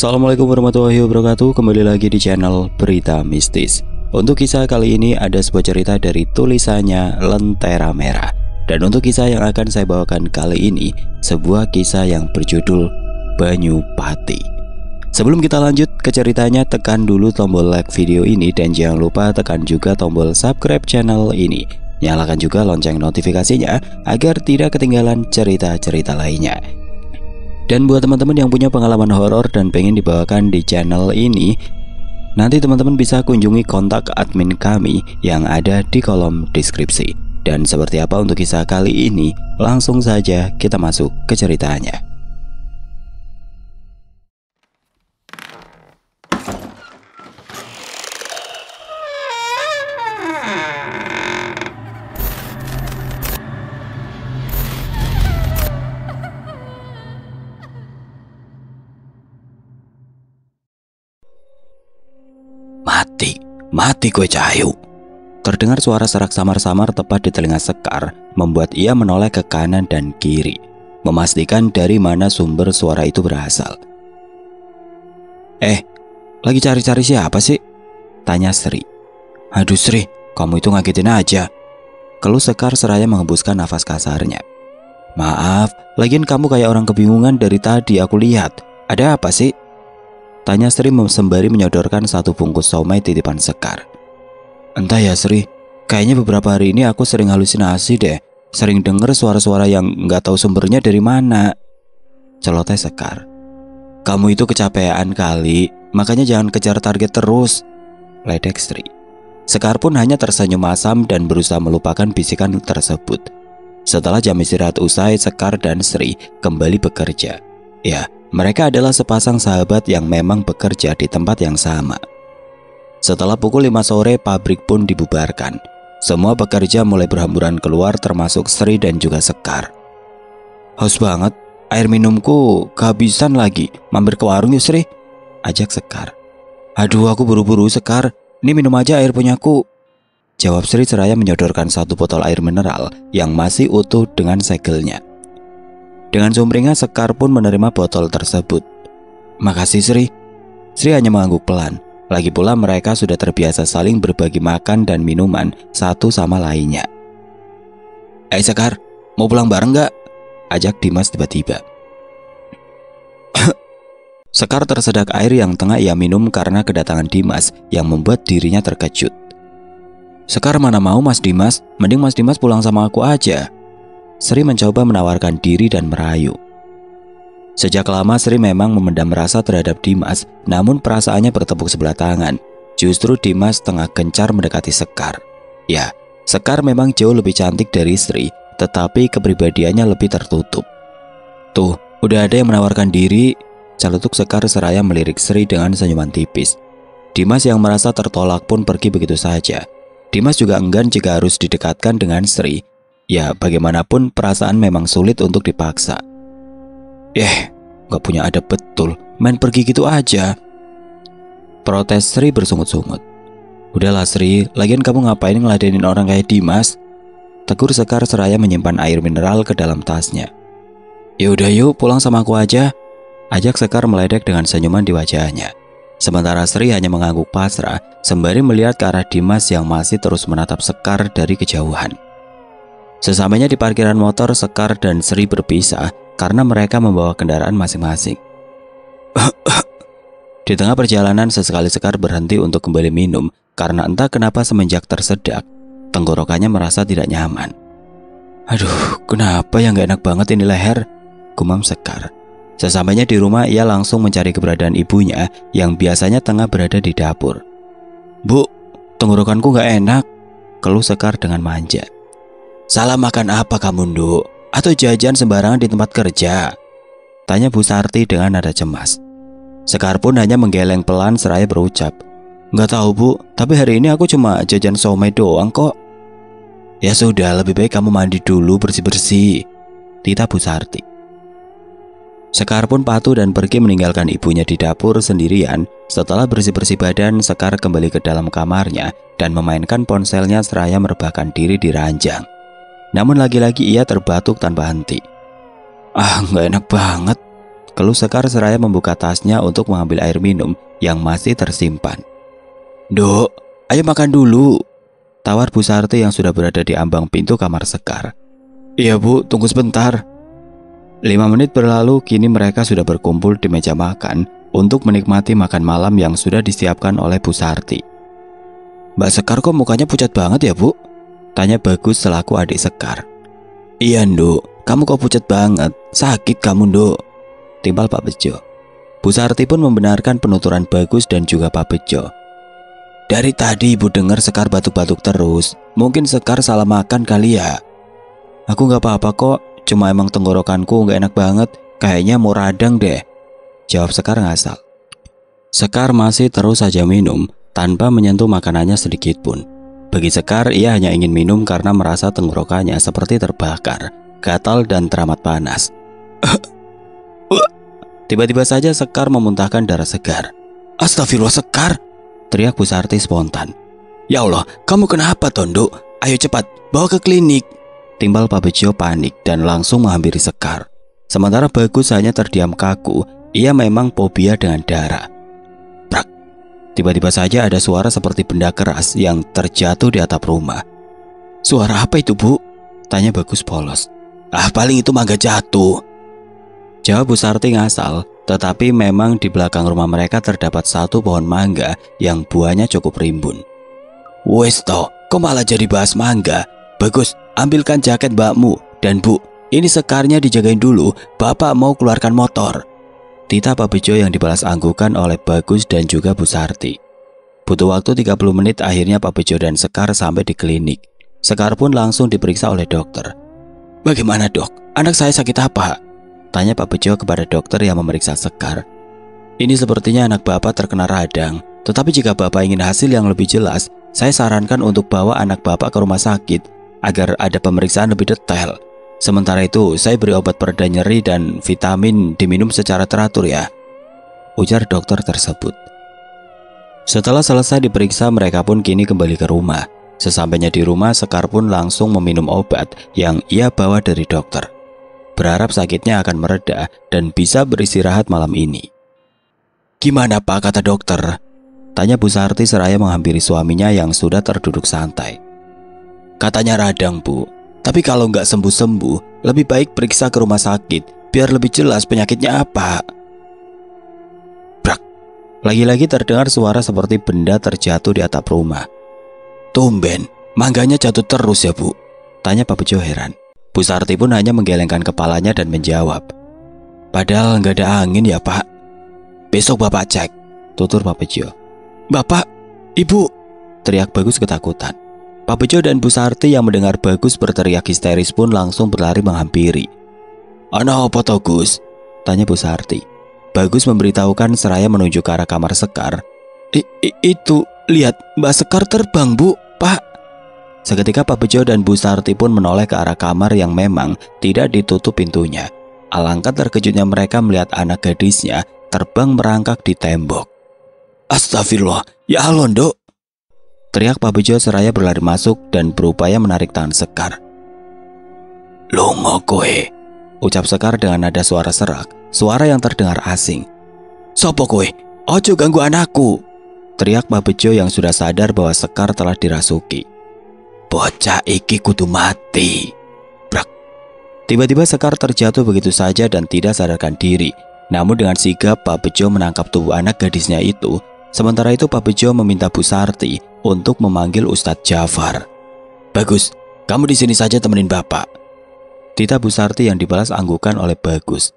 Assalamualaikum warahmatullahi wabarakatuh. Kembali lagi di channel Berita Mistis. Untuk kisah kali ini ada sebuah cerita dari tulisannya Lentera Merah. Dan untuk kisah yang akan saya bawakan kali ini, sebuah kisah yang berjudul Banyu Pati. Sebelum kita lanjut ke ceritanya, tekan dulu tombol like video ini dan jangan lupa tekan juga tombol subscribe channel ini. Nyalakan juga lonceng notifikasinya agar tidak ketinggalan cerita-cerita lainnya. Dan buat teman-teman yang punya pengalaman horor dan pengen dibawakan di channel ini, nanti teman-teman bisa kunjungi kontak admin kami yang ada di kolom deskripsi. Dan seperti apa untuk kisah kali ini, langsung saja kita masuk ke ceritanya. Mati gue Cahayu. Terdengar suara serak samar-samar tepat di telinga Sekar, membuat ia menoleh ke kanan dan kiri, memastikan dari mana sumber suara itu berasal. Lagi cari-cari siapa sih? Tanya Sri. Aduh Sri, kamu itu ngagetin aja. Keluh Sekar seraya menghembuskan nafas kasarnya. Maaf, lagian kamu kayak orang kebingungan dari tadi aku lihat. Ada apa sih? Tanya Sri sembari menyodorkan satu bungkus somai titipan Sekar. Entah ya Sri, kayaknya beberapa hari ini aku sering halusinasi deh. Sering denger suara-suara yang nggak tahu sumbernya dari mana. Celoteh Sekar. Kamu itu kecapean kali, makanya jangan kejar target terus. Ledek Sri. Sekar pun hanya tersenyum asam dan berusaha melupakan bisikan tersebut. Setelah jam istirahat usai, Sekar dan Sri kembali bekerja. Ya, mereka adalah sepasang sahabat yang memang bekerja di tempat yang sama. Setelah pukul 5 sore, pabrik pun dibubarkan. Semua pekerja mulai berhamburan keluar termasuk Sri dan juga Sekar. Haus banget, air minumku kehabisan lagi. Mampir ke warung yuk Sri, ajak Sekar. Aduh aku buru-buru Sekar, ini minum aja air punyaku, jawab Sri seraya menyodorkan satu botol air mineral yang masih utuh dengan segelnya. Dengan sumringah Sekar pun menerima botol tersebut. Makasih Sri. Sri hanya mengangguk pelan. Lagi pula mereka sudah terbiasa saling berbagi makan dan minuman satu sama lainnya. Sekar, mau pulang bareng gak? Ajak Dimas tiba-tiba. Sekar tersedak air yang tengah ia minum karena kedatangan Dimas yang membuat dirinya terkejut. Sekar mana mau Mas Dimas, mending Mas Dimas pulang sama aku aja. Sri mencoba menawarkan diri dan merayu. Sejak lama Sri memang memendam rasa terhadap Dimas, namun perasaannya bertepuk sebelah tangan. Justru Dimas tengah gencar mendekati Sekar. Ya, Sekar memang jauh lebih cantik dari Sri, tetapi kepribadiannya lebih tertutup. Tuh, udah ada yang menawarkan diri, celetuk Sekar seraya melirik Sri dengan senyuman tipis. Dimas yang merasa tertolak pun pergi begitu saja. Dimas juga enggan jika harus didekatkan dengan Sri. Ya, bagaimanapun perasaan memang sulit untuk dipaksa. Gak punya adab betul, main pergi gitu aja, protes Sri bersungut-sungut. Udahlah Sri, lagian kamu ngapain ngeladenin orang kayak Dimas? Tegur Sekar seraya menyimpan air mineral ke dalam tasnya. Ya udah yuk pulang sama aku aja, ajak Sekar meledek dengan senyuman di wajahnya. Sementara Sri hanya mengangguk pasrah sembari melihat ke arah Dimas yang masih terus menatap Sekar dari kejauhan. Sesamanya di parkiran motor, Sekar dan Sri berpisah karena mereka membawa kendaraan masing-masing. Di tengah perjalanan sesekali Sekar berhenti untuk kembali minum karena entah kenapa semenjak tersedak, tenggorokannya merasa tidak nyaman. Aduh, kenapa yang gak enak banget ini leher, gumam Sekar. Sesampainya di rumah ia langsung mencari keberadaan ibunya yang biasanya tengah berada di dapur. Bu, tenggorokanku gak enak, keluh Sekar dengan manja. Salah makan apa kamu Nduk? Atau jajan sembarangan di tempat kerja? Tanya Bu Sarti dengan nada cemas. Sekar pun hanya menggeleng pelan seraya berucap, Nggak tahu Bu, tapi hari ini aku cuma jajan somai doang kok. Ya sudah, lebih baik kamu mandi dulu bersih-bersih, titah Bu Sarti. Sekar pun patuh dan pergi meninggalkan ibunya di dapur sendirian. Setelah bersih-bersih badan, Sekar kembali ke dalam kamarnya dan memainkan ponselnya seraya merebahkan diri di ranjang. Namun lagi-lagi ia terbatuk tanpa henti. Nggak enak banget. Keluh Sekar seraya membuka tasnya untuk mengambil air minum yang masih tersimpan. "Dok, ayo makan dulu," tawar Bu Sarti yang sudah berada di ambang pintu kamar Sekar. "Iya Bu, tunggu sebentar." 5 menit berlalu, kini mereka sudah berkumpul di meja makan untuk menikmati makan malam yang sudah disiapkan oleh Bu Sarti. "Mbak Sekar kok mukanya pucat banget ya Bu?" tanya Bagus selaku adik Sekar. "Iya Nduk, kamu kok pucat banget, sakit kamu Nduk," timpal Pak Bejo. Bu Sarti pun membenarkan penuturan Bagus dan juga Pak Bejo. "Dari tadi Ibu dengar Sekar batuk-batuk terus, mungkin Sekar salah makan kali ya." "Aku gak apa-apa kok, cuma emang tenggorokanku gak enak banget, kayaknya mau radang deh," jawab Sekar ngasal. Sekar masih terus saja minum tanpa menyentuh makanannya sedikit pun. Bagi Sekar, ia hanya ingin minum karena merasa tenggorokannya seperti terbakar, gatal dan teramat panas. Tiba-tiba saja Sekar memuntahkan darah segar. "Astagfirullah Sekar!" teriak Bu Sarti spontan. "Ya Allah, kamu kenapa Tonduk? Ayo cepat, bawa ke klinik," timbal Pak Bejo panik dan langsung menghampiri Sekar. Sementara Bagus hanya terdiam kaku, ia memang fobia dengan darah. Prak! Tiba-tiba saja ada suara seperti benda keras yang terjatuh di atap rumah. "Suara apa itu Bu?" tanya Bagus polos. "Ah, paling itu mangga jatuh," jawab Bu Sarti ngasal. Tetapi memang di belakang rumah mereka terdapat satu pohon mangga yang buahnya cukup rimbun. "Wes toh, kok malah jadi bahas mangga? Bagus, ambilkan jaket mbakmu. Dan Bu, ini Sekarnya dijagain dulu, Bapak mau keluarkan motor," titah Pak Bejo yang dibalas anggukan oleh Bagus dan juga Bu Sarti. Butuh waktu 30 menit akhirnya Pak Bejo dan Sekar sampai di klinik. Sekar pun langsung diperiksa oleh dokter. "Bagaimana Dok? Anak saya sakit apa?" tanya Pak Bejo kepada dokter yang memeriksa Sekar. "Ini sepertinya anak Bapak terkena radang. Tetapi jika Bapak ingin hasil yang lebih jelas, saya sarankan untuk bawa anak Bapak ke rumah sakit agar ada pemeriksaan lebih detail. Sementara itu, saya beri obat pereda nyeri dan vitamin diminum secara teratur ya," ujar dokter tersebut. Setelah selesai diperiksa, mereka pun kini kembali ke rumah. Sesampainya di rumah, Sekar pun langsung meminum obat yang ia bawa dari dokter, berharap sakitnya akan mereda dan bisa beristirahat malam ini. "Gimana Pak kata dokter?" tanya Bu Sarti seraya menghampiri suaminya yang sudah terduduk santai. "Katanya radang Bu, tapi kalau nggak sembuh-sembuh, lebih baik periksa ke rumah sakit biar lebih jelas penyakitnya apa." Brak! Lagi-lagi terdengar suara seperti benda terjatuh di atap rumah. "Tumben, mangganya jatuh terus ya Bu?" tanya Pak Bejo heran. Bu Sarti pun hanya menggelengkan kepalanya dan menjawab, "Padahal nggak ada angin ya Pak." "Besok Bapak cek," tutur Pak Bejo. "Bapak, Ibu!" teriak Bagus ketakutan. Pak Bejo dan Bu Sarti yang mendengar Bagus berteriak histeris pun langsung berlari menghampiri. "Ana apa to Gus?" tanya Bu Sarti. Bagus memberitahukan seraya menuju ke arah kamar Sekar. Itu, lihat Mbak Sekar terbang Bu, Pak." Seketika Pak Bejo dan Bu Sarti pun menoleh ke arah kamar yang memang tidak ditutup pintunya. Alangkah terkejutnya mereka melihat anak gadisnya terbang merangkak di tembok. "Astagfirullah, ya Allah Dok!" teriak Pak Bejo seraya berlari masuk dan berupaya menarik tangan Sekar. "Lungo kowe," ucap Sekar dengan nada suara serak, suara yang terdengar asing. "Sopo kowe? Ojo ganggu anakku," teriak Pak Bejo yang sudah sadar bahwa Sekar telah dirasuki. "Bocah iki kudu mati." Brak! Tiba-tiba Sekar terjatuh begitu saja dan tidak sadarkan diri. Namun dengan sigap Pak Bejo menangkap tubuh anak gadisnya itu. Sementara itu Pak Bejo meminta Bu Sarti untuk memanggil Ustadz Jafar. "Bagus, kamu di sini saja temenin Bapak," titah Bu Sarti yang dibalas anggukan oleh Bagus.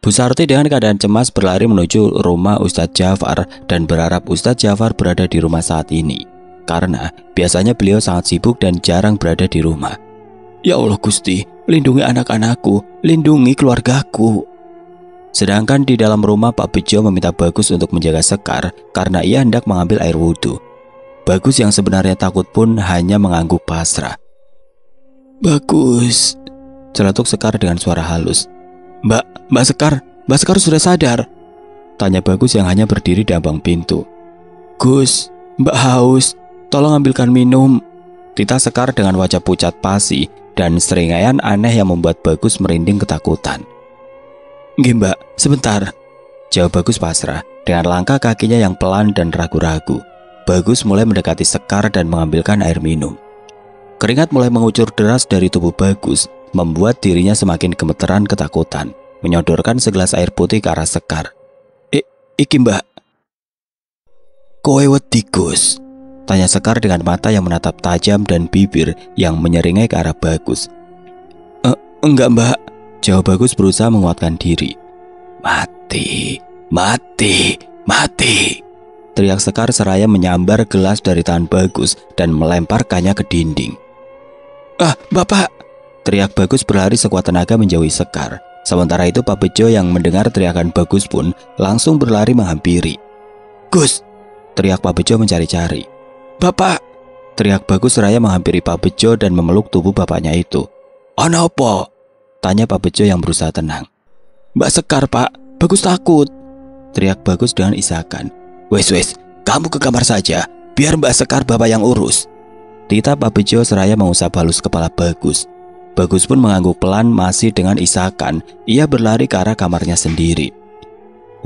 Bu Sarti dengan keadaan cemas berlari menuju rumah Ustadz Jafar dan berharap Ustadz Jafar berada di rumah saat ini, karena biasanya beliau sangat sibuk dan jarang berada di rumah. "Ya Allah Gusti, lindungi anak-anakku, lindungi keluargaku." Sedangkan di dalam rumah Pak Bejo meminta Bagus untuk menjaga Sekar karena ia hendak mengambil air wudhu. Bagus yang sebenarnya takut pun hanya mengangguk pasrah. "Bagus," celetuk Sekar dengan suara halus. Mbak Sekar sudah sadar?" tanya Bagus yang hanya berdiri di ambang pintu. "Gus, Mbak haus, tolong ambilkan minum," titah Sekar dengan wajah pucat pasi dan seringaian aneh yang membuat Bagus merinding ketakutan. Nggih mbak, sebentar. Jawab Bagus pasrah dengan langkah kakinya yang pelan dan ragu-ragu. Bagus mulai mendekati Sekar dan mengambilkan air minum. Keringat mulai mengucur deras dari tubuh Bagus, membuat dirinya semakin gemeteran ketakutan, menyodorkan segelas air putih ke arah Sekar. Iki mbak. Kowe wedi Gus? Tanya Sekar dengan mata yang menatap tajam dan bibir yang menyeringai ke arah Bagus. Enggak mbak, jawab Bagus berusaha menguatkan diri. Mati, mati, mati, teriak Sekar seraya menyambar gelas dari tangan Bagus dan melemparkannya ke dinding. Bapak, teriak Bagus berlari sekuat tenaga menjauhi Sekar. Sementara itu Pak Bejo yang mendengar teriakan Bagus pun langsung berlari menghampiri. Gus, teriak Pak Bejo mencari-cari. Bapak, teriak Bagus seraya menghampiri Pak Bejo dan memeluk tubuh bapaknya itu. Ono apa? Tanya Pak Bejo yang berusaha tenang. Mbak Sekar pak, Bagus takut, teriak Bagus dengan isakan. Wes, kamu ke kamar saja, biar Mbak Sekar bapak yang urus. Tita Pak Bejo seraya mengusap halus kepala Bagus. Bagus pun mengangguk pelan masih dengan isakan. Ia berlari ke arah kamarnya sendiri.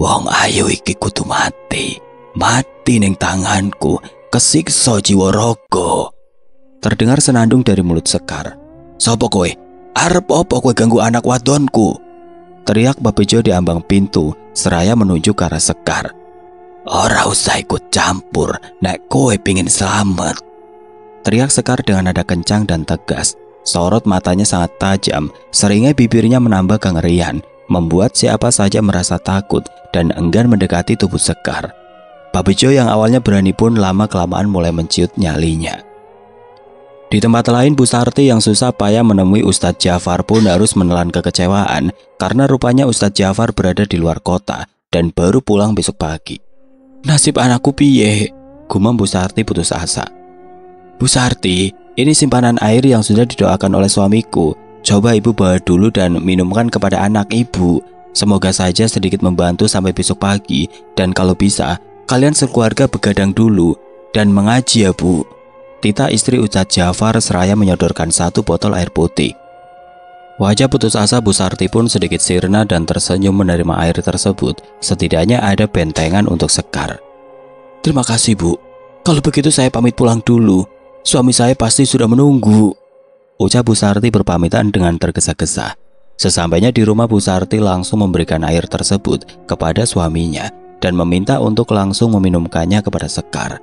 Wong ayu iki kudu mati, mati ning tanganku, kesiksa jiwa raga. Terdengar senandung dari mulut Sekar. Sopo kowe? Arep apa kowe ganggu anak wadonku? Teriak Pak Bejo di ambang pintu seraya menunjuk ke arah Sekar. Ora usah ikut campur, nek kowe pingin selamat. Teriak Sekar dengan nada kencang dan tegas. Sorot matanya sangat tajam, seringnya bibirnya menambah kengerian, membuat siapa saja merasa takut dan enggan mendekati tubuh Sekar. Pak Bejo yang awalnya berani pun lama-kelamaan mulai menciut nyalinya. Di tempat lain, Bu Sarti yang susah payah menemui Ustadz Jafar pun harus menelan kekecewaan karena rupanya Ustadz Jafar berada di luar kota dan baru pulang besok pagi. Nasib anakku piye? Gumam Bu Sarti putus asa. Bu Sarti, ini simpanan air yang sudah didoakan oleh suamiku. Coba ibu bawa dulu dan minumkan kepada anak ibu. Semoga saja sedikit membantu sampai besok pagi. Dan kalau bisa, kalian sekeluarga begadang dulu dan mengaji ya bu. Tita istri Ustadz Jafar seraya menyodorkan satu botol air putih. Wajah putus asa Bu Sarti pun sedikit sirna dan tersenyum menerima air tersebut. Setidaknya ada bentengan untuk Sekar. Terima kasih bu. Kalau begitu saya pamit pulang dulu. Suami saya pasti sudah menunggu. Ucap Bu Sarti berpamitan dengan tergesa-gesa. Sesampainya di rumah, Bu Sarti langsung memberikan air tersebut kepada suaminya dan meminta untuk langsung meminumkannya kepada Sekar.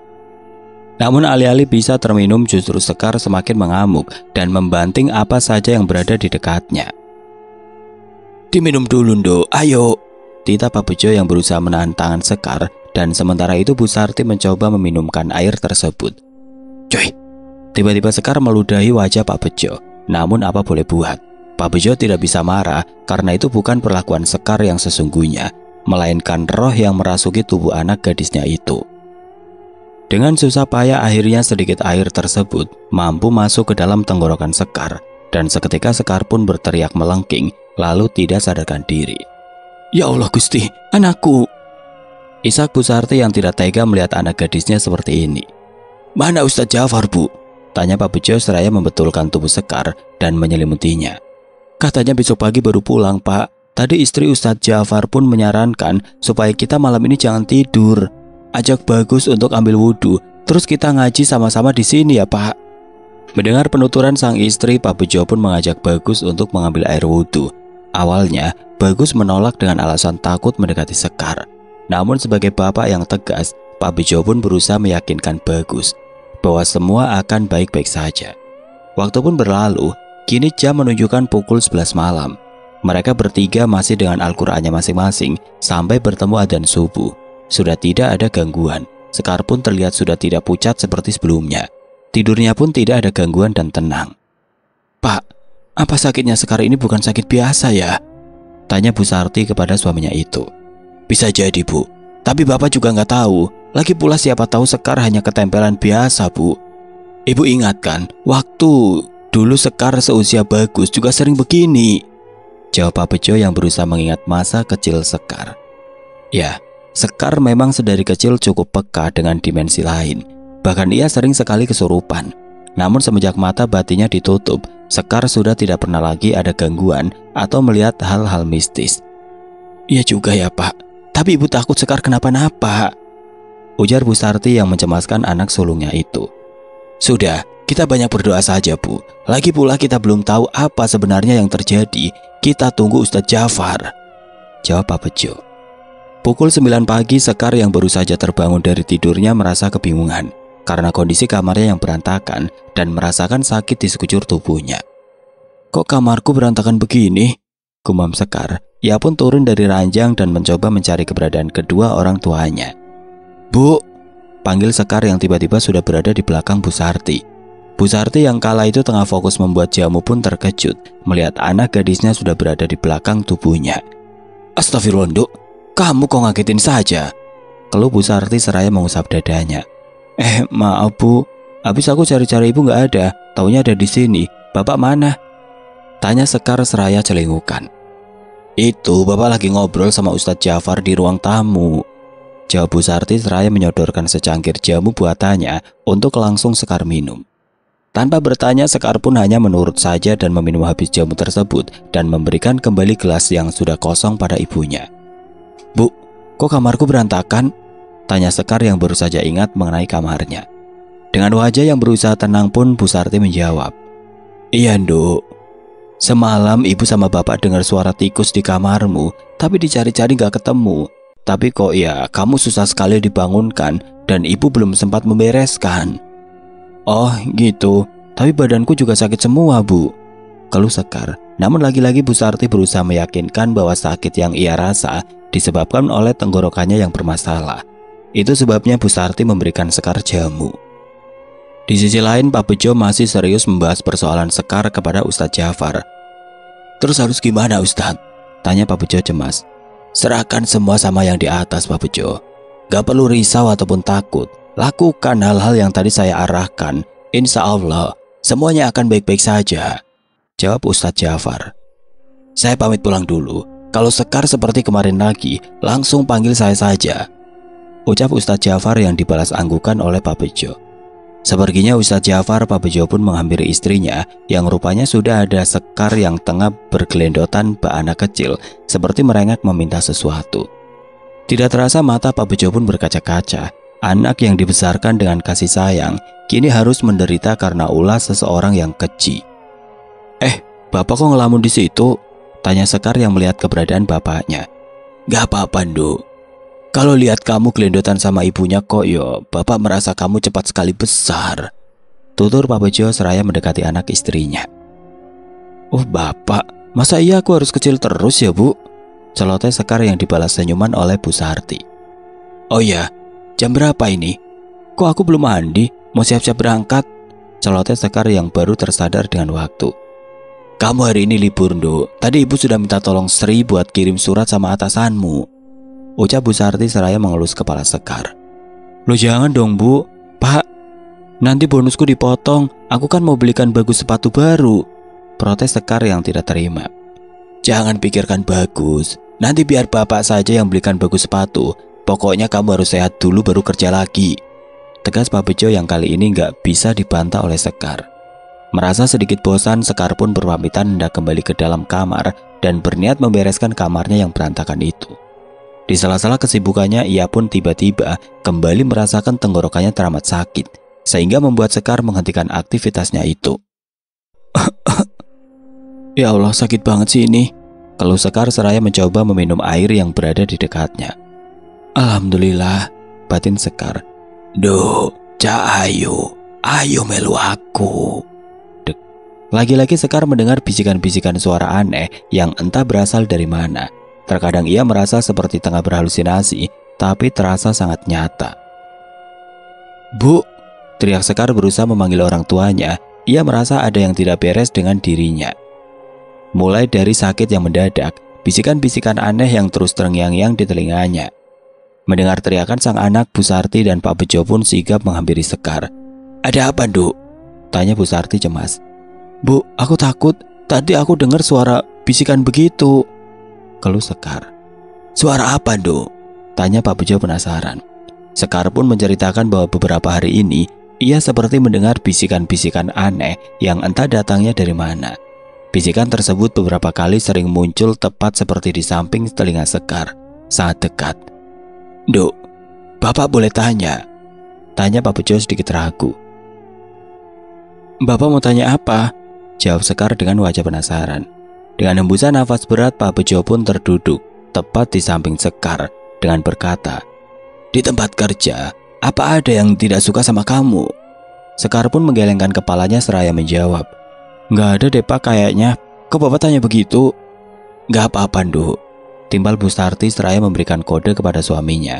Namun alih-alih bisa terminum, justru Sekar semakin mengamuk dan membanting apa saja yang berada di dekatnya. Diminum dulu Nduk, ayo. Tita Pak Bejo yang berusaha menahan tangan Sekar, dan sementara itu Bu Sarti mencoba meminumkan air tersebut. Coy, tiba-tiba Sekar meludahi wajah Pak Bejo. Namun apa boleh buat, Pak Bejo tidak bisa marah karena itu bukan perlakuan Sekar yang sesungguhnya, melainkan roh yang merasuki tubuh anak gadisnya itu. Dengan susah payah akhirnya sedikit air tersebut mampu masuk ke dalam tenggorokan Sekar, dan seketika Sekar pun berteriak melengking lalu tidak sadarkan diri. Ya Allah Gusti, anakku. Isak Bu Sarti yang tidak tega melihat anak gadisnya seperti ini. Mana Ustadz Jafar bu? Tanya Pak Bejo seraya membetulkan tubuh Sekar dan menyelimutinya. Katanya besok pagi baru pulang pak. Tadi istri Ustadz Jafar pun menyarankan supaya kita malam ini jangan tidur. Ajak Bagus untuk ambil wudhu, terus kita ngaji sama-sama di sini ya pak. Mendengar penuturan sang istri, Pak Bejo pun mengajak Bagus untuk mengambil air wudhu. Awalnya Bagus menolak dengan alasan takut mendekati Sekar. Namun sebagai bapak yang tegas, Pak Bejo pun berusaha meyakinkan Bagus bahwa semua akan baik-baik saja. Waktu pun berlalu, kini jam menunjukkan pukul 11 malam. Mereka bertiga masih dengan Al-Qur'annya masing-masing sampai bertemu adzan subuh. Sudah tidak ada gangguan. Sekar pun terlihat sudah tidak pucat seperti sebelumnya. Tidurnya pun tidak ada gangguan dan tenang. Pak, apa sakitnya Sekar ini bukan sakit biasa ya? Tanya Bu Sarti kepada suaminya itu. Bisa jadi bu, tapi bapak juga nggak tahu. Lagi pula siapa tahu Sekar hanya ketempelan biasa bu. Ibu ingatkan, waktu dulu Sekar seusia Bagus juga sering begini. Jawab Pak Bejo yang berusaha mengingat masa kecil Sekar. Ya, Sekar memang sedari kecil cukup peka dengan dimensi lain. Bahkan ia sering sekali kesurupan. Namun semenjak mata batinnya ditutup, Sekar sudah tidak pernah lagi ada gangguan atau melihat hal-hal mistis. Iya juga ya Pak, tapi ibu takut Sekar kenapa-napa, ujar Bu Sarti yang mencemaskan anak sulungnya itu. Sudah, kita banyak berdoa saja Bu. Lagi pula kita belum tahu apa sebenarnya yang terjadi. Kita tunggu Ustadz Jafar, jawab Pak Bejo. Pukul 9 pagi, Sekar yang baru saja terbangun dari tidurnya merasa kebingungan karena kondisi kamarnya yang berantakan dan merasakan sakit di sekujur tubuhnya. Kok kamarku berantakan begini? Gumam Sekar. Ia pun turun dari ranjang dan mencoba mencari keberadaan kedua orang tuanya. Bu, panggil Sekar yang tiba-tiba sudah berada di belakang Bu Sarti. Bu Sarti yang kala itu tengah fokus membuat jamu pun terkejut melihat anak gadisnya sudah berada di belakang tubuhnya. Astagfirullah, Nduk, kamu kok ngagetin saja? Keluh Bu Sarti seraya mengusap dadanya. Maaf Bu, habis aku cari-cari ibu nggak ada, taunya ada di sini. Bapak mana? Tanya Sekar seraya celingukan. Itu bapak lagi ngobrol sama Ustadz Jafar di ruang tamu, jawab Bu Sarti seraya menyodorkan secangkir jamu buatannya untuk langsung Sekar minum. Tanpa bertanya, Sekar pun hanya menurut saja dan meminum habis jamu tersebut dan memberikan kembali gelas yang sudah kosong pada ibunya. Bu, kok kamarku berantakan? Tanya Sekar yang baru saja ingat mengenai kamarnya. Dengan wajah yang berusaha tenang pun Bu Sarti menjawab. Iya Nduk, semalam ibu sama bapak dengar suara tikus di kamarmu, tapi dicari-cari gak ketemu. Tapi kok ya kamu susah sekali dibangunkan dan ibu belum sempat membereskan. Oh gitu, tapi badanku juga sakit semua Bu, keluh Sekar. Namun lagi-lagi Bu Sarti berusaha meyakinkan bahwa sakit yang ia rasa disebabkan oleh tenggorokannya yang bermasalah. Itu sebabnya Bu Sarti memberikan Sekar jamu. Di sisi lain, Pak Bejo masih serius membahas persoalan Sekar kepada Ustadz Jafar. Terus harus gimana Ustadz? Tanya Pak Bejo cemas. Serahkan semua sama yang di atas Pak Bejo. Gak perlu risau ataupun takut. Lakukan hal-hal yang tadi saya arahkan. Insya Allah semuanya akan baik-baik saja, jawab Ustadz Jafar. Saya pamit pulang dulu. Kalau Sekar seperti kemarin lagi, langsung panggil saya saja, ucap Ustadz Jafar yang dibalas anggukan oleh Pak Bejo. Sepertinya Ustadz Jafar, Pak Bejo pun menghampiri istrinya yang rupanya sudah ada Sekar yang tengah bergelendotan bak anak kecil seperti merengek meminta sesuatu. Tidak terasa mata Pak Bejo pun berkaca-kaca. Anak yang dibesarkan dengan kasih sayang kini harus menderita karena ulah seseorang yang keji. Bapak kok ngelamun di situ? Tanya Sekar yang melihat keberadaan bapaknya. Gak apa-apa Nduk. Kalau lihat kamu gelendotan sama ibunya kok yo, bapak merasa kamu cepat sekali besar, tutur Pak Bejo seraya mendekati anak istrinya. Bapak, masa iya aku harus kecil terus ya Bu? Celoteh Sekar yang dibalas senyuman oleh Bu Sarti. Oh ya, jam berapa ini? Kok aku belum mandi? Mau siap-siap berangkat? Celoteh Sekar yang baru tersadar dengan waktu. Kamu hari ini libur Nduk. Tadi ibu sudah minta tolong Sri buat kirim surat sama atasanmu, ucap Bu Sarti seraya mengelus kepala Sekar. Loh jangan dong Bu. Pak, nanti bonusku dipotong. Aku kan mau belikan bagus sepatu baru, protes Sekar yang tidak terima. Jangan pikirkan bagus. Nanti biar bapak saja yang belikan bagus sepatu. Pokoknya kamu harus sehat dulu baru kerja lagi, tegas Pak Bejo yang kali ini gak bisa dibantah oleh Sekar. Merasa sedikit bosan, Sekar pun berpamitan hendak kembali ke dalam kamar dan berniat membereskan kamarnya yang berantakan itu. Di sela-sela kesibukannya, ia pun tiba-tiba kembali merasakan tenggorokannya teramat sakit, sehingga membuat Sekar menghentikan aktivitasnya itu. Ya Allah, sakit banget sih ini, keluh Sekar seraya mencoba meminum air yang berada di dekatnya. Alhamdulillah, batin Sekar. Duh, ayo melu aku. Dek. Lagi-lagi Sekar mendengar bisikan-bisikan suara aneh yang entah berasal dari mana. Terkadang ia merasa seperti tengah berhalusinasi, tapi terasa sangat nyata. Bu, teriak Sekar berusaha memanggil orang tuanya. Ia merasa ada yang tidak beres dengan dirinya. Mulai dari sakit yang mendadak, bisikan-bisikan aneh yang terus terngiang-ngiang di telinganya. Mendengar teriakan sang anak, Bu Sarti dan Pak Bejo pun sigap menghampiri Sekar. Ada apa, Nduk? Tanya Bu Sarti cemas. Bu, aku takut. Tadi aku dengar suara bisikan begitu, keluh Sekar. Suara apa, Nduk? Tanya Pak Bejo penasaran. Sekar pun menceritakan bahwa beberapa hari ini ia seperti mendengar bisikan-bisikan aneh yang entah datangnya dari mana. Bisikan tersebut beberapa kali sering muncul tepat seperti di samping telinga Sekar, sangat dekat. "Duk, Bapak boleh tanya?" tanya Pak Bejo sedikit ragu. "Bapak mau tanya apa?" jawab Sekar dengan wajah penasaran. Dengan hembusan nafas berat, Pak Bejo pun terduduk tepat di samping Sekar dengan berkata, "Di tempat kerja, apa ada yang tidak suka sama kamu?" Sekar pun menggelengkan kepalanya seraya menjawab, "Nggak ada deh Pak kayaknya. Kok Bapak tanya begitu?" "Nggak apa-apa, Nduk," timpal Bu Sarti seraya memberikan kode kepada suaminya.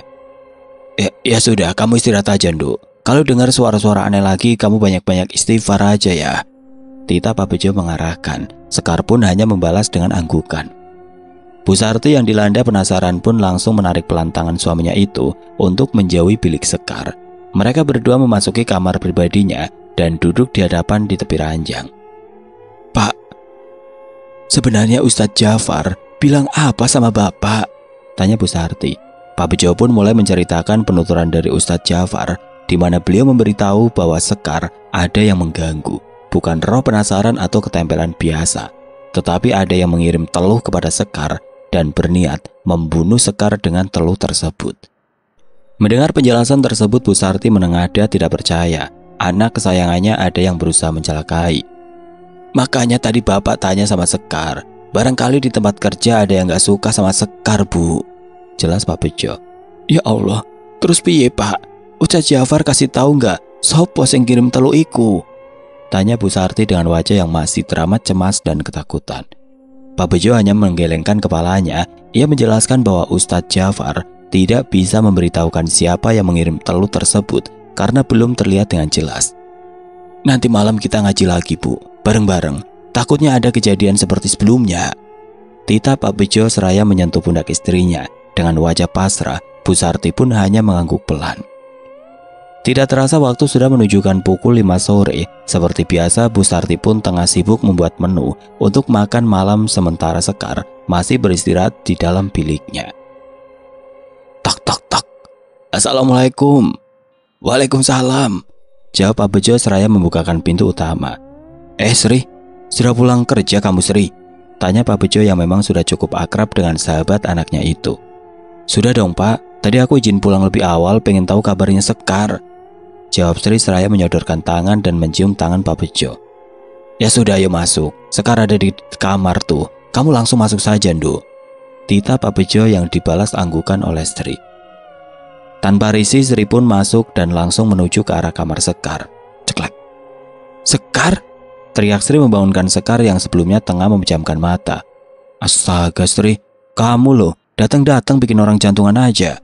Ya sudah, kamu istirahat aja, Nduk. Kalau dengar suara-suara aneh lagi, kamu banyak-banyak istighfar aja ya," titah Pak Bejo mengarahkan. Sekar pun hanya membalas dengan anggukan. Bu Sarti yang dilanda penasaran pun langsung menarik pelan tangan suaminya itu untuk menjauhi bilik Sekar. Mereka berdua memasuki kamar pribadinya dan duduk di hadapan di tepi ranjang. "Pak, sebenarnya Ustadz Jafar bilang apa sama Bapak?" tanya Bu Sarti. Pak Bejo pun mulai menceritakan penuturan dari Ustadz Jafar, di mana beliau memberitahu bahwa Sekar ada yang mengganggu, bukan roh penasaran atau ketempelan biasa, tetapi ada yang mengirim teluh kepada Sekar dan berniat membunuh Sekar dengan teluh tersebut. Mendengar penjelasan tersebut, Bu Sarti menengadah tidak percaya anak kesayangannya ada yang berusaha mencelakai. "Makanya tadi Bapak tanya sama Sekar, barangkali di tempat kerja ada yang gak suka sama Sekar, Bu," jelas Pak Bejo. "Ya Allah, terus piye Pak? Ustadz Jafar kasih tahu nggak sopo sing kirim telu iku?" tanya Bu Sarti dengan wajah yang masih teramat cemas dan ketakutan. Pak Bejo hanya menggelengkan kepalanya. Ia menjelaskan bahwa Ustadz Jafar tidak bisa memberitahukan siapa yang mengirim telu tersebut karena belum terlihat dengan jelas. "Nanti malam kita ngaji lagi, Bu, bareng-bareng. Takutnya ada kejadian seperti sebelumnya," titah Pak Bejo seraya menyentuh pundak istrinya. Dengan wajah pasrah, Bu Sarti pun hanya mengangguk pelan. Tidak terasa waktu sudah menunjukkan pukul 5 sore. Seperti biasa, Bu Sarti pun tengah sibuk membuat menu untuk makan malam sementara Sekar masih beristirahat di dalam biliknya. "Tak tak tak. Assalamualaikum." "Waalaikumsalam," jawab Pak Bejo seraya membukakan pintu utama. Sri, sudah pulang kerja kamu, Sri?" tanya Pak Bejo yang memang sudah cukup akrab dengan sahabat anaknya itu. "Sudah dong Pak, tadi aku izin pulang lebih awal, pengen tahu kabarnya Sekar," jawab Sri seraya menyodorkan tangan dan mencium tangan Pak Bejo. "Ya sudah, ayo masuk. Sekar ada di kamar tuh. Kamu langsung masuk saja, Nduk," titah Pak Bejo yang dibalas anggukan oleh Sri. Tanpa risih, Sri pun masuk dan langsung menuju ke arah kamar Sekar. Ceklek. "Sekar!" teriak Sri membangunkan Sekar yang sebelumnya tengah memejamkan mata. "Astaga Sri, kamu loh, datang-datang bikin orang jantungan aja."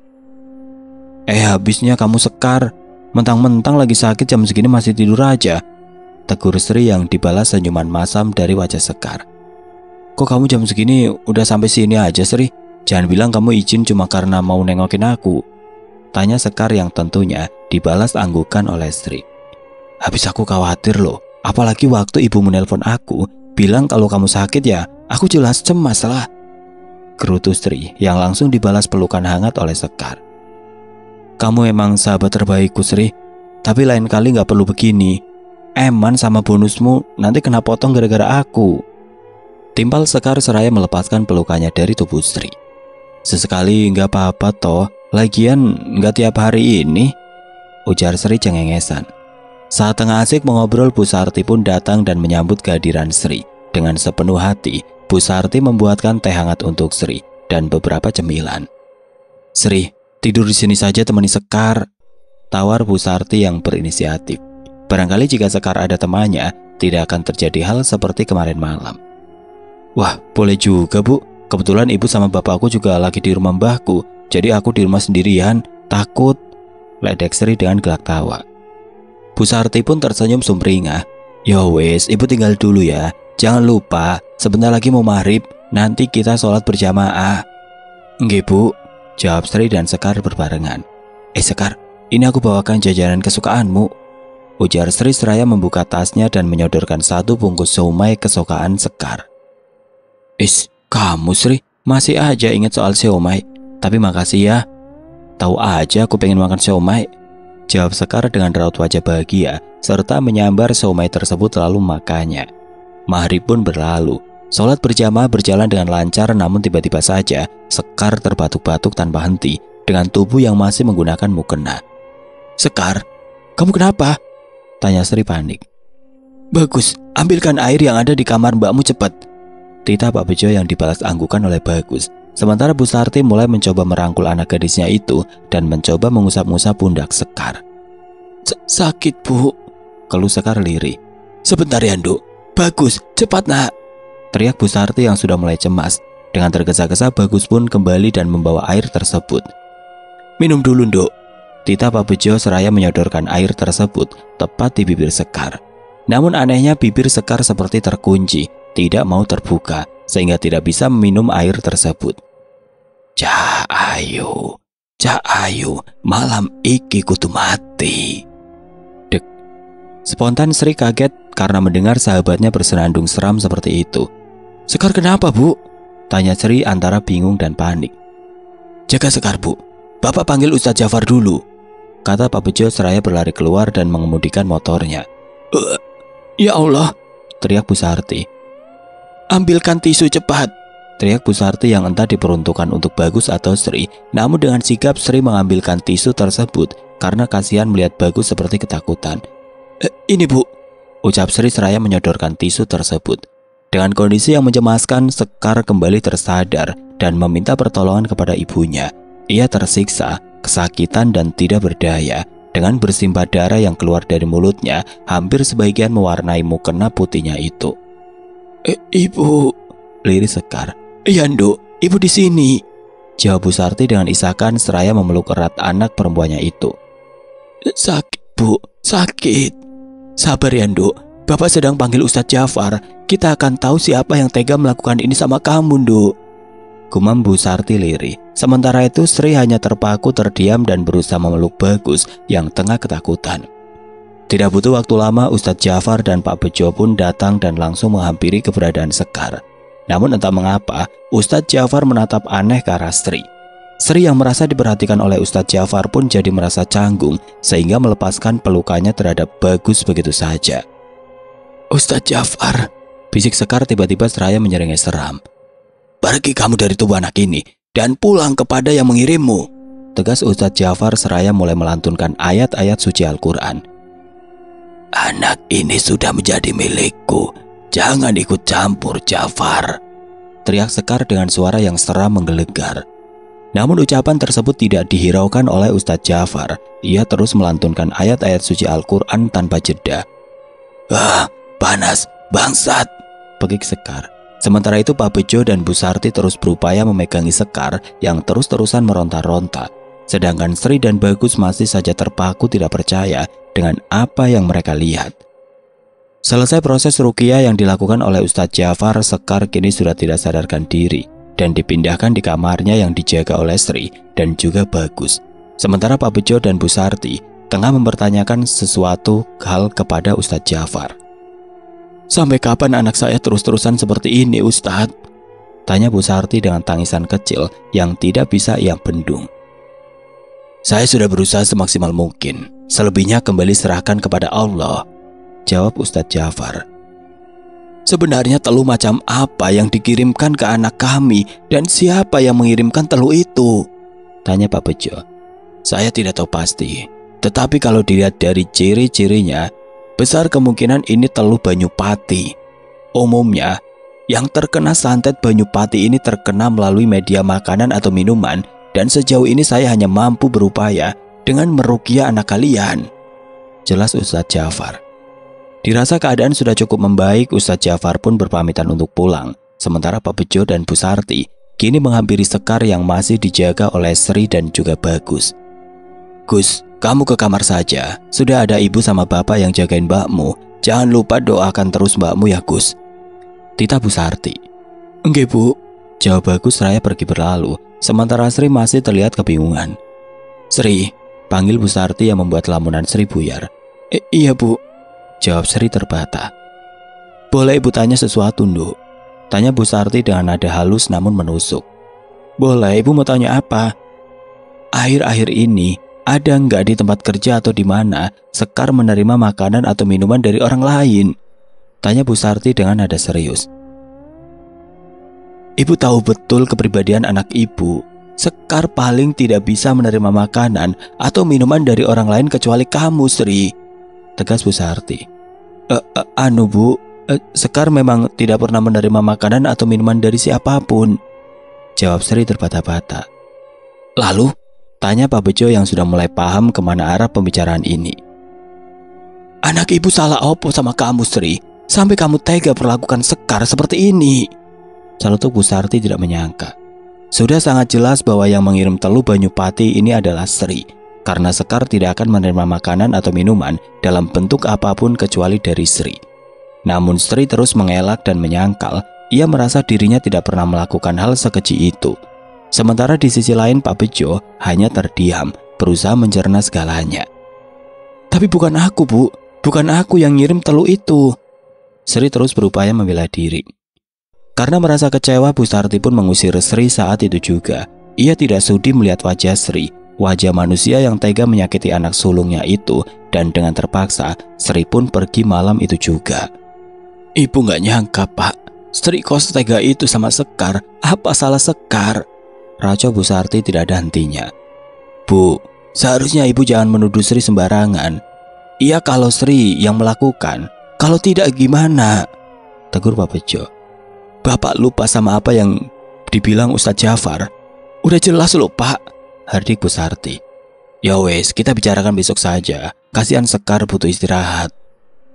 Habisnya kamu Sekar, mentang-mentang lagi sakit jam segini masih tidur aja," tegur Sri yang dibalas senyuman masam dari wajah Sekar. "Kok kamu jam segini udah sampai sini aja Sri? Jangan bilang kamu izin cuma karena mau nengokin aku," tanya Sekar yang tentunya dibalas anggukan oleh Sri. "Habis aku khawatir loh, apalagi waktu ibu menelpon aku bilang kalau kamu sakit ya, aku jelas cemas lah," gerutu Sri yang langsung dibalas pelukan hangat oleh Sekar. "Kamu emang sahabat terbaikku Sri, tapi lain kali gak perlu begini. Eman sama bonusmu nanti kena potong gara-gara aku," timpal Sekar seraya melepaskan pelukannya dari tubuh Sri. "Sesekali gak apa-apa toh, lagian gak tiap hari ini," ujar Sri cengengesan. Saat tengah asik mengobrol, Bu Sarti pun datang dan menyambut kehadiran Sri. Dengan sepenuh hati, Bu Sarti membuatkan teh hangat untuk Sri dan beberapa cemilan. "Sri, tidur di sini saja temani Sekar," tawar Bu Sarti yang berinisiatif. Barangkali jika Sekar ada temannya, tidak akan terjadi hal seperti kemarin malam. "Wah, boleh juga Bu. Kebetulan ibu sama bapakku juga lagi di rumah mbahku, jadi aku di rumah sendirian, takut," ledek Sri dengan gelak tawa. Bu Sarti pun tersenyum sumringah. "Ya wes, ibu tinggal dulu ya. Jangan lupa, sebentar lagi mau maghrib, nanti kita sholat berjamaah." "Nggih Bu," jawab Sri dan Sekar berbarengan. Sekar, ini aku bawakan jajanan kesukaanmu," ujar Sri seraya membuka tasnya dan menyodorkan satu bungkus siomay kesukaan Sekar. Kamu Sri, masih aja ingat soal siomay. Tapi makasih ya. Tahu aja aku pengen makan siomay," jawab Sekar dengan raut wajah bahagia serta menyambar siomay tersebut lalu makannya. Maghrib pun berlalu. Sholat berjamaah berjalan dengan lancar, namun tiba-tiba saja Sekar terbatuk-batuk tanpa henti dengan tubuh yang masih menggunakan mukena. "Sekar, kamu kenapa?" tanya Sri panik. "Bagus, ambilkan air yang ada di kamar mbakmu cepat," titah Pak Bejo yang dibalas anggukan oleh Bagus. Sementara Bu Sarti mulai mencoba merangkul anak gadisnya itu dan mencoba mengusap-ngusap pundak Sekar. Sakit bu," keluh Sekar lirih. "Sebentar ya Nduk." "Bagus, cepat nak," teriak Bu Sarti yang sudah mulai cemas. Dengan tergesa-gesa Bagus pun kembali dan membawa air tersebut. "Minum dulu Nduk," titah Pak Bejo seraya menyodorkan air tersebut tepat di bibir Sekar. Namun anehnya bibir Sekar seperti terkunci, tidak mau terbuka, sehingga tidak bisa meminum air tersebut. Cak ayu, malam iki kudu mati." Dek. Spontan Sri kaget karena mendengar sahabatnya bersenandung seram seperti itu. "Sekar kenapa bu?" tanya Sri antara bingung dan panik. "Jaga Sekar bu, bapak panggil Ustadz Jafar dulu," kata Pak Bejo seraya berlari keluar dan mengemudikan motornya. Ya Allah," teriak Bu Sarti. "Ambilkan tisu cepat," teriak Bu Sarti yang entah diperuntukkan untuk Bagus atau Sri. Namun dengan sigap Sri mengambilkan tisu tersebut karena kasihan melihat Bagus seperti ketakutan. Ini bu," ucap Sri seraya menyodorkan tisu tersebut. Dengan kondisi yang mencemaskan, Sekar kembali tersadar dan meminta pertolongan kepada ibunya. Ia tersiksa, kesakitan dan tidak berdaya. Dengan bersimbah darah yang keluar dari mulutnya, hampir sebagian mewarnai mukena putihnya itu. Ibu," lirih Sekar. "Iya Nduk, ibu di sini," jawab Bu Sarti dengan isakan seraya memeluk erat anak perempuannya itu. "Sakit bu, sakit. Sabar ya Nduk, bapak sedang panggil Ustadz Jafar. Kita akan tahu siapa yang tega melakukan ini sama kamu Nduk," gumam Bu Sarti lirih. Sementara itu Sri hanya terpaku terdiam dan berusaha memeluk Bagus yang tengah ketakutan. Tidak butuh waktu lama, Ustadz Jafar dan Pak Bejo pun datang dan langsung menghampiri keberadaan Sekar. Namun entah mengapa, Ustadz Jafar menatap aneh ke arah Sri. Sri yang merasa diperhatikan oleh Ustadz Jafar pun jadi merasa canggung, sehingga melepaskan pelukannya terhadap Bagus begitu saja. "Ustadz Jafar," bisik Sekar tiba-tiba seraya menyeringai seram. "Pergi kamu dari tubuh anak ini dan pulang kepada yang mengirimmu," tegas Ustadz Jafar seraya mulai melantunkan ayat-ayat suci Al-Quran. "Anak ini sudah menjadi milikku. Jangan ikut campur Jafar," teriak Sekar dengan suara yang seram menggelegar. Namun ucapan tersebut tidak dihiraukan oleh Ustadz Jafar. Ia terus melantunkan ayat-ayat suci Al-Quran tanpa jeda. Panas, bangsat," pegik Sekar. Sementara itu Pak Bejo dan Bu Sarti terus berupaya memegangi Sekar yang terus-terusan meronta-ronta. Sedangkan Sri dan Bagus masih saja terpaku tidak percaya dengan apa yang mereka lihat. Selesai proses ruqyah yang dilakukan oleh Ustadz Jafar, Sekar kini sudah tidak sadarkan diri dan dipindahkan di kamarnya yang dijaga oleh Sri dan juga Bagus. Sementara Pak Bejo dan Bu Sarti tengah mempertanyakan sesuatu hal kepada Ustadz Jafar. "Sampai kapan anak saya terus-terusan seperti ini Ustadz?" tanya Bu Sarti dengan tangisan kecil yang tidak bisa ia bendung. "Saya sudah berusaha semaksimal mungkin. Selebihnya kembali serahkan kepada Allah," jawab Ustadz Jafar. "Sebenarnya teluh macam apa yang dikirimkan ke anak kami dan siapa yang mengirimkan teluh itu?" tanya Pak Bejo. "Saya tidak tahu pasti, tetapi kalau dilihat dari ciri-cirinya, besar kemungkinan ini teluh Banyupati. Umumnya, yang terkena santet Banyupati ini terkena melalui media makanan atau minuman, dan sejauh ini saya hanya mampu berupaya dengan meruqyah anak kalian," jelas Ustadz Jafar. Dirasa keadaan sudah cukup membaik, Ustadz Jafar pun berpamitan untuk pulang. Sementara Pak Bejo dan Bu Sarti kini menghampiri Sekar yang masih dijaga oleh Sri dan juga Bagus. "Gus, kamu ke kamar saja. Sudah ada ibu sama bapak yang jagain mbakmu. Jangan lupa doakan terus mbakmu ya Gus," titah Bu Sarti. "Enggak bu," jawab Bagus seraya pergi berlalu. Sementara Sri masih terlihat kebingungan. "Sri," panggil Bu Sarti yang membuat lamunan Sri buyar. Iya bu," jawab Sri terbata. "Boleh ibu tanya sesuatu Nduk?" tanya Bu Sarti dengan nada halus namun menusuk. "Boleh, ibu mau tanya apa?" "Akhir-akhir ini ada nggak di tempat kerja atau di mana Sekar menerima makanan atau minuman dari orang lain?" Tanya Bu Sarti dengan nada serius. Ibu tahu betul kepribadian anak ibu. Sekar paling tidak bisa menerima makanan atau minuman dari orang lain kecuali kamu, Sri. Tegas Bu Sarti. Bu, Sekar memang tidak pernah menerima makanan atau minuman dari siapapun, jawab Sri terbata-bata. Lalu? Tanya Pak Bejo yang sudah mulai paham kemana arah pembicaraan ini. Anak ibu salah opo sama kamu, Sri, sampai kamu tega perlakukan Sekar seperti ini. Celetuk Bu Sarti tidak menyangka. Sudah sangat jelas bahwa yang mengirim Telu Banyupati ini adalah Sri, karena Sekar tidak akan menerima makanan atau minuman dalam bentuk apapun kecuali dari Sri. Namun Sri terus mengelak dan menyangkal. Ia merasa dirinya tidak pernah melakukan hal sekeji itu. Sementara di sisi lain Pak Bejo hanya terdiam, berusaha mencerna segalanya. Tapi bukan aku, Bu. Bukan aku yang ngirim telu itu. Sri terus berupaya membela diri. Karena merasa kecewa, Bu Sarti pun mengusir Sri saat itu juga. Ia tidak sudi melihat wajah Sri, wajah manusia yang tega menyakiti anak sulungnya itu, dan dengan terpaksa Sri pun pergi malam itu juga. Ibu gak nyangka, Pak. Sri kok setega itu sama Sekar. Apa salah Sekar? Raco Bu Sarti tidak ada hentinya. Bu, seharusnya ibu jangan menuduh Sri sembarangan. Iya kalau Sri yang melakukan. Kalau tidak gimana? Tegur Pak Bejo. Bapak lupa sama apa yang dibilang Ustadz Jafar. Udah jelas loh, Pak, hardik Bu Sarti. Ya wes, kita bicarakan besok saja. Kasihan Sekar butuh istirahat,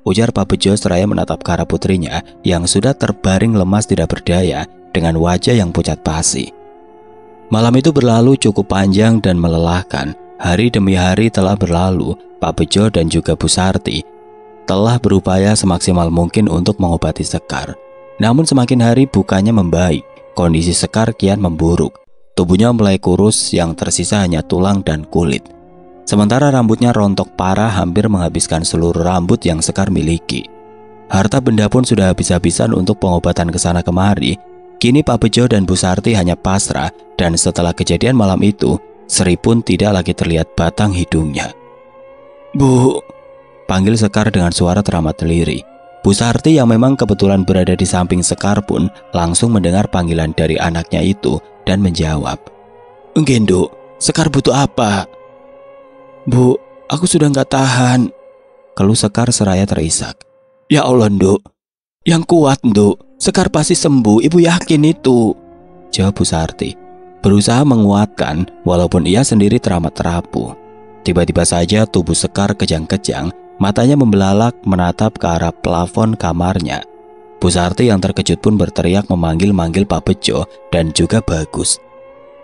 ujar Pak Bejo seraya menatap ke arah putrinya yang sudah terbaring lemas tidak berdaya dengan wajah yang pucat pasi. Malam itu berlalu cukup panjang dan melelahkan. Hari demi hari telah berlalu. Pak Bejo dan juga Bu Sarti telah berupaya semaksimal mungkin untuk mengobati Sekar. Namun semakin hari bukannya membaik. Kondisi Sekar kian memburuk. Tubuhnya mulai kurus, yang tersisa hanya tulang dan kulit. Sementara rambutnya rontok parah, hampir menghabiskan seluruh rambut yang Sekar miliki. Harta benda pun sudah habis-habisan untuk pengobatan kesana kemari. Kini Pak Bejo dan Bu Sarti hanya pasrah, dan setelah kejadian malam itu, Sri pun tidak lagi terlihat batang hidungnya. Bu, panggil Sekar dengan suara teramat lirik. Bu Sarti yang memang kebetulan berada di samping Sekar pun langsung mendengar panggilan dari anaknya itu dan menjawab. Ngendo, Sekar butuh apa? Bu, aku sudah nggak tahan, keluh Sekar seraya terisak. Ya Allah, Nduk, yang kuat, Nduk. Sekar pasti sembuh, ibu yakin itu, jawab Bu Sarti, berusaha menguatkan walaupun ia sendiri teramat rapuh. Tiba-tiba saja tubuh Sekar kejang-kejang, matanya membelalak menatap ke arah plafon kamarnya. Bu Sarti yang terkejut pun berteriak memanggil-manggil Pak Bejo dan juga Bagus.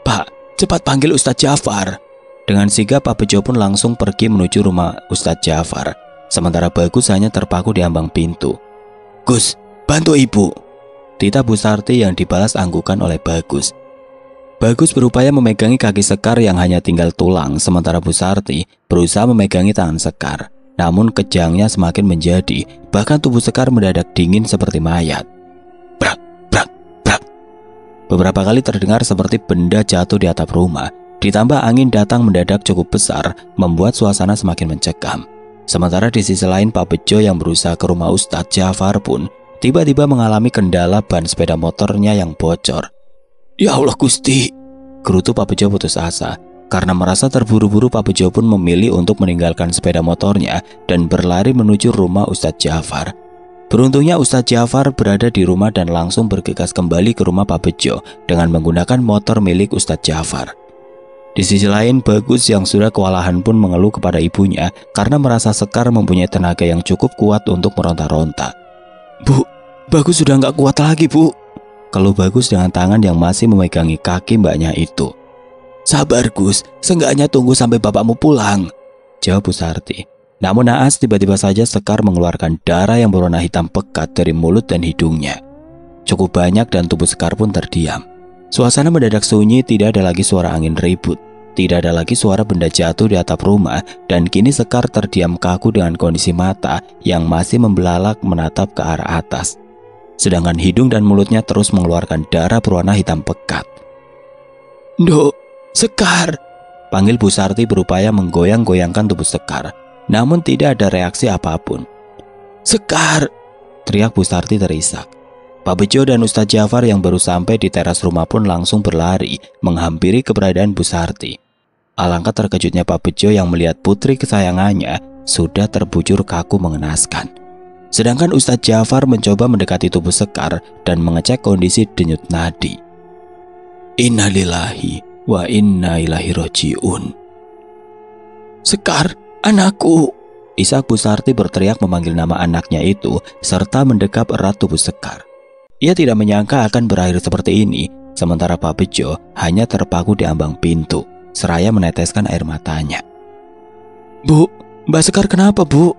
Pak, cepat panggil Ustadz Jafar. Dengan sigap Pak Bejo pun langsung pergi menuju rumah Ustadz Jafar. Sementara Bagus hanya terpaku di ambang pintu. Gus, bantu ibu, titah Bu Sarti yang dibalas anggukan oleh Bagus. Bagus berupaya memegangi kaki Sekar yang hanya tinggal tulang, sementara Bu Sarti berusaha memegangi tangan Sekar. Namun kejangnya semakin menjadi, bahkan tubuh Sekar mendadak dingin seperti mayat. Brak, brak, brak. Beberapa kali terdengar seperti benda jatuh di atap rumah. Ditambah angin datang mendadak cukup besar, membuat suasana semakin mencekam. Sementara di sisi lain Pak Bejo yang berusaha ke rumah Ustadz Jafar pun tiba-tiba mengalami kendala ban sepeda motornya yang bocor. Ya Allah Gusti, gerutu Pak Bejo putus asa. Karena merasa terburu-buru, Pak Bejo pun memilih untuk meninggalkan sepeda motornya dan berlari menuju rumah Ustadz Jafar. Beruntungnya Ustadz Jafar berada di rumah dan langsung bergegas kembali ke rumah Pak Bejo dengan menggunakan motor milik Ustadz Jafar. Di sisi lain, Bagus yang sudah kewalahan pun mengeluh kepada ibunya karena merasa Sekar mempunyai tenaga yang cukup kuat untuk meronta-ronta. Bu, Bagus sudah nggak kuat lagi, Bu, keluh Bagus dengan tangan yang masih memegangi kaki mbaknya itu. Sabar Gus, seenggaknya tunggu sampai bapakmu pulang, jawab Bu Sarti. Namun naas tiba-tiba saja Sekar mengeluarkan darah yang berwarna hitam pekat dari mulut dan hidungnya. Cukup banyak dan tubuh Sekar pun terdiam. Suasana mendadak sunyi, tidak ada lagi suara angin ribut, tidak ada lagi suara benda jatuh di atap rumah, dan kini Sekar terdiam kaku dengan kondisi mata yang masih membelalak menatap ke arah atas. Sedangkan hidung dan mulutnya terus mengeluarkan darah berwarna hitam pekat. Nduk, Sekar, panggil Bu Sarti berupaya menggoyang-goyangkan tubuh Sekar, namun tidak ada reaksi apapun. Sekar, teriak Bu Sarti terisak. Pak Bejo dan Ustadz Jafar yang baru sampai di teras rumah pun langsung berlari menghampiri keberadaan Bu Sarti. Alangkah terkejutnya Pak Bejo yang melihat putri kesayangannya sudah terbujur kaku mengenaskan. Sedangkan Ustadz Jafar mencoba mendekati tubuh Sekar dan mengecek kondisi denyut nadi. Innalillahi wa inna ilaihi rajiun. Sekar, anakku! Ishak Bu Sarti berteriak memanggil nama anaknya itu serta mendekap erat tubuh Sekar. Ia tidak menyangka akan berakhir seperti ini, sementara Pak Bejo hanya terpaku di ambang pintu, seraya meneteskan air matanya. Bu, Mbak Sekar kenapa, Bu?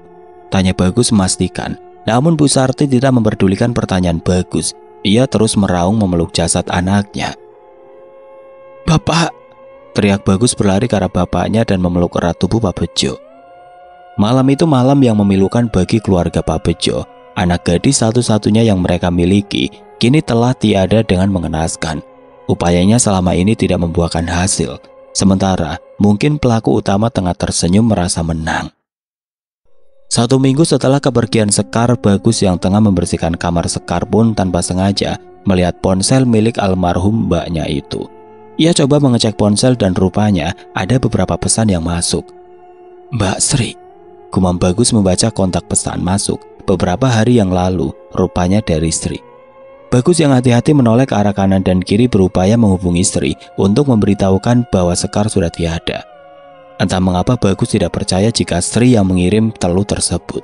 Tanya Bagus memastikan. Namun Bu Sarti tidak memperdulikan pertanyaan Bagus. Ia terus meraung memeluk jasad anaknya. Bapak! Teriak Bagus berlari ke arah bapaknya dan memeluk erat tubuh Pak Bejo. Malam itu malam yang memilukan bagi keluarga Pak Bejo. Anak gadis satu-satunya yang mereka miliki kini telah tiada dengan mengenaskan. Upayanya selama ini tidak membuahkan hasil. Sementara mungkin pelaku utama tengah tersenyum merasa menang. 1 minggu setelah kepergian Sekar, Bagus yang tengah membersihkan kamar Sekar pun tanpa sengaja melihat ponsel milik almarhum mbaknya itu. Ia coba mengecek ponsel dan rupanya ada beberapa pesan yang masuk. Mbak Sri, gumam Bagus membaca kontak pesan masuk beberapa hari yang lalu, rupanya dari Sri. Bagus yang hati-hati menoleh ke arah kanan dan kiri berupaya menghubungi Sri untuk memberitahukan bahwa Sekar sudah tiada. Entah mengapa Bagus tidak percaya jika Sri yang mengirim teluh tersebut.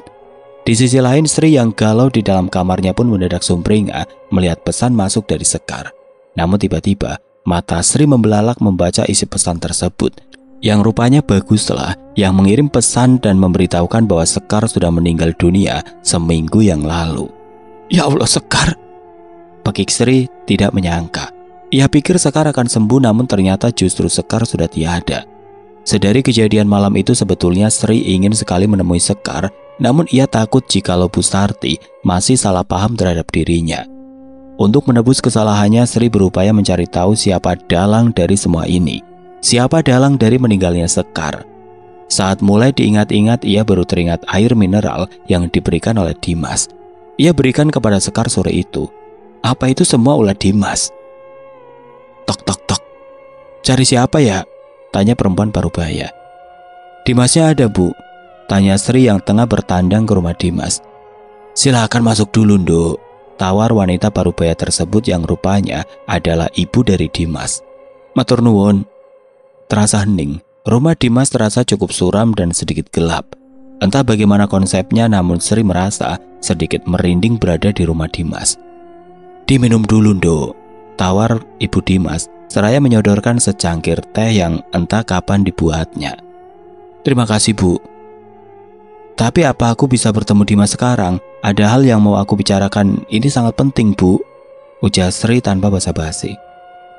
Di sisi lain Sri yang galau di dalam kamarnya pun mendadak sumringah melihat pesan masuk dari Sekar. Namun tiba-tiba mata Sri membelalak membaca isi pesan tersebut. Yang rupanya Baguslah yang mengirim pesan dan memberitahukan bahwa Sekar sudah meninggal dunia seminggu yang lalu. Ya Allah, Sekar! Pekik Sri tidak menyangka. Ia pikir Sekar akan sembuh, namun ternyata justru Sekar sudah tiada. Sedari kejadian malam itu sebetulnya Sri ingin sekali menemui Sekar, namun ia takut jikalau Bu Sarti masih salah paham terhadap dirinya. Untuk menebus kesalahannya, Sri berupaya mencari tahu siapa dalang dari semua ini. Siapa dalang dari meninggalnya Sekar? Saat mulai diingat-ingat, ia baru teringat air mineral yang diberikan oleh Dimas. Ia berikan kepada Sekar sore itu. Apa itu semua ulah Dimas? Tok tok tok. Cari siapa ya? Tanya perempuan parubaya. Dimasnya ada, Bu. Tanya Sri yang tengah bertandang ke rumah Dimas. Silakan masuk dulu, Nduk. Tawar wanita parubaya tersebut yang rupanya adalah ibu dari Dimas. Matur nuwun. Terasa hening, rumah Dimas terasa cukup suram dan sedikit gelap. Entah bagaimana konsepnya, namun Sri merasa sedikit merinding berada di rumah Dimas. Diminum dulu, Nduk. Tawar ibu Dimas, seraya menyodorkan secangkir teh yang entah kapan dibuatnya. Terima kasih, Bu. Tapi apa aku bisa bertemu Dimas sekarang? Ada hal yang mau aku bicarakan, ini sangat penting, Bu. Ujar Sri tanpa basa-basi.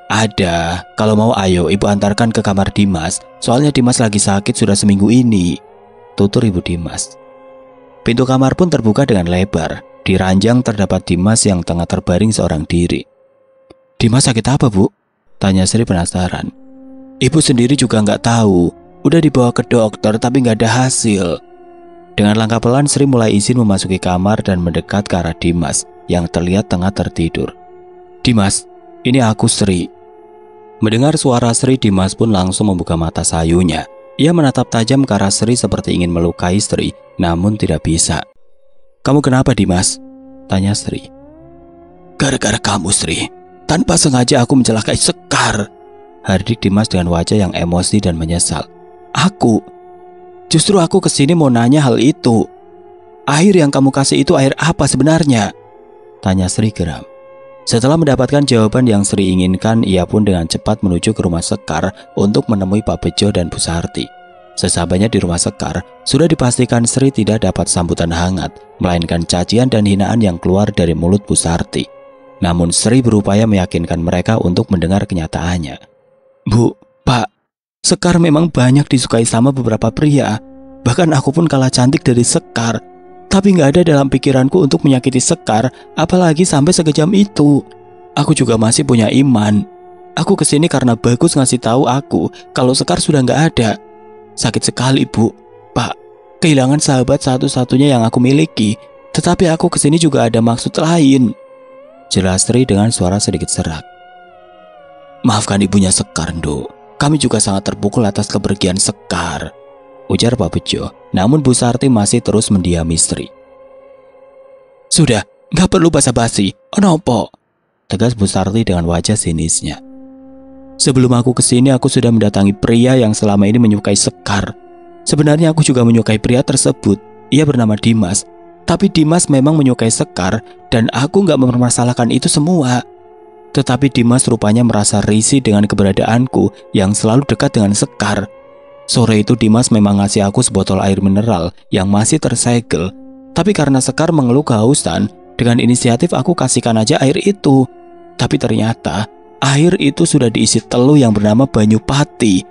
Ada, kalau mau ayo ibu antarkan ke kamar Dimas. Soalnya Dimas lagi sakit sudah seminggu ini. Tutur ibu Dimas. Pintu kamar pun terbuka dengan lebar. Di ranjang terdapat Dimas yang tengah terbaring seorang diri. Dimas sakit apa, Bu? Tanya Sri penasaran. Ibu sendiri juga nggak tahu. Udah dibawa ke dokter tapi nggak ada hasil. Dengan langkah pelan Sri mulai izin memasuki kamar dan mendekat ke arah Dimas yang terlihat tengah tertidur. Dimas, ini aku Sri. Mendengar suara Sri, Dimas pun langsung membuka mata sayunya. Ia menatap tajam ke arah Sri seperti ingin melukai Sri, namun tidak bisa. Kamu kenapa, Dimas? Tanya Sri. Gara-gara kamu, Sri. Tanpa sengaja aku mencelakai Sekar. Hardik Dimas dengan wajah yang emosi dan menyesal. Justru aku kesini mau nanya hal itu. Air yang kamu kasih itu air apa sebenarnya? Tanya Sri geram. Setelah mendapatkan jawaban yang Sri inginkan, ia pun dengan cepat menuju ke rumah Sekar untuk menemui Pak Bejo dan Bu Sarti. Sesampainya di rumah Sekar, sudah dipastikan Sri tidak dapat sambutan hangat, melainkan cacian dan hinaan yang keluar dari mulut Bu Sarti. Namun Sri berupaya meyakinkan mereka untuk mendengar kenyataannya. Bu, Pak, Sekar memang banyak disukai sama beberapa pria. Bahkan aku pun kalah cantik dari Sekar. Tapi gak ada dalam pikiranku untuk menyakiti Sekar, apalagi sampai sekejam itu. Aku juga masih punya iman. Aku kesini karena Bagus ngasih tahu aku kalau Sekar sudah gak ada. Sakit sekali, Bu. Pak, kehilangan sahabat satu-satunya yang aku miliki. Tetapi aku kesini juga ada maksud lain, jelas Sri dengan suara sedikit serak. Maafkan ibunya Sekar, Nduk. Kami juga sangat terpukul atas kepergian Sekar, ujar Pak Bejo. Namun Bu Sarti masih terus mendiami Sri. Sudah, gak perlu basa-basi. Onopo? Tegas Bu Sarti dengan wajah sinisnya. Sebelum aku kesini, aku sudah mendatangi pria yang selama ini menyukai Sekar. Sebenarnya aku juga menyukai pria tersebut. Ia bernama Dimas. Tapi Dimas memang menyukai Sekar dan aku gak mempermasalahkan itu semua. Tetapi Dimas rupanya merasa risih dengan keberadaanku yang selalu dekat dengan Sekar. Sore itu Dimas memang ngasih aku sebotol air mineral yang masih tersegel. Tapi karena Sekar mengeluh kehausan, dengan inisiatif aku kasihkan aja air itu. Tapi ternyata air itu sudah diisi teluh yang bernama Banyupati.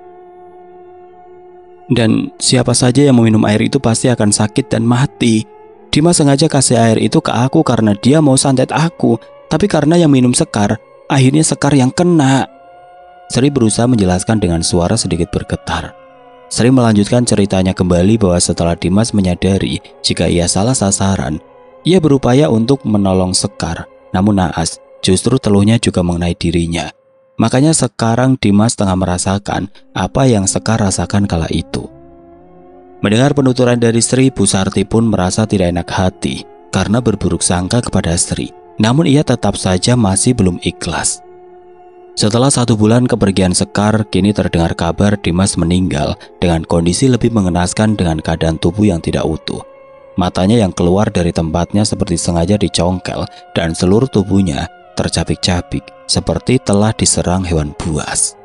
Dan siapa saja yang meminum air itu pasti akan sakit dan mati. Dimas sengaja kasih air itu ke aku karena dia mau santet aku. Tapi karena yang minum Sekar, akhirnya Sekar yang kena. Sri berusaha menjelaskan dengan suara sedikit bergetar. Sri melanjutkan ceritanya kembali bahwa setelah Dimas menyadari jika ia salah sasaran, ia berupaya untuk menolong Sekar. Namun naas, justru teluhnya juga mengenai dirinya. Makanya sekarang Dimas tengah merasakan apa yang Sekar rasakan kala itu. Mendengar penuturan dari Sri, Bu Sarti pun merasa tidak enak hati karena berburuk sangka kepada Sri. Namun ia tetap saja masih belum ikhlas. Setelah 1 bulan kepergian Sekar, kini terdengar kabar Dimas meninggal dengan kondisi lebih mengenaskan dengan keadaan tubuh yang tidak utuh. Matanya yang keluar dari tempatnya seperti sengaja dicongkel dan seluruh tubuhnya tercapik-capik seperti telah diserang hewan buas.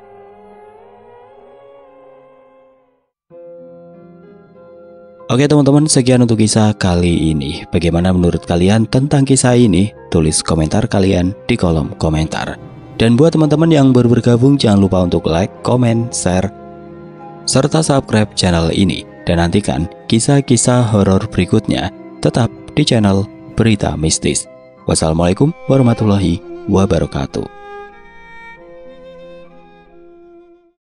Oke teman-teman, sekian untuk kisah kali ini. Bagaimana menurut kalian tentang kisah ini? Tulis komentar kalian di kolom komentar. Dan buat teman-teman yang baru bergabung, jangan lupa untuk like, komen, share, serta subscribe channel ini. Dan nantikan kisah-kisah horor berikutnya tetap di channel Berita Mistis. Wassalamualaikum warahmatullahi wabarakatuh.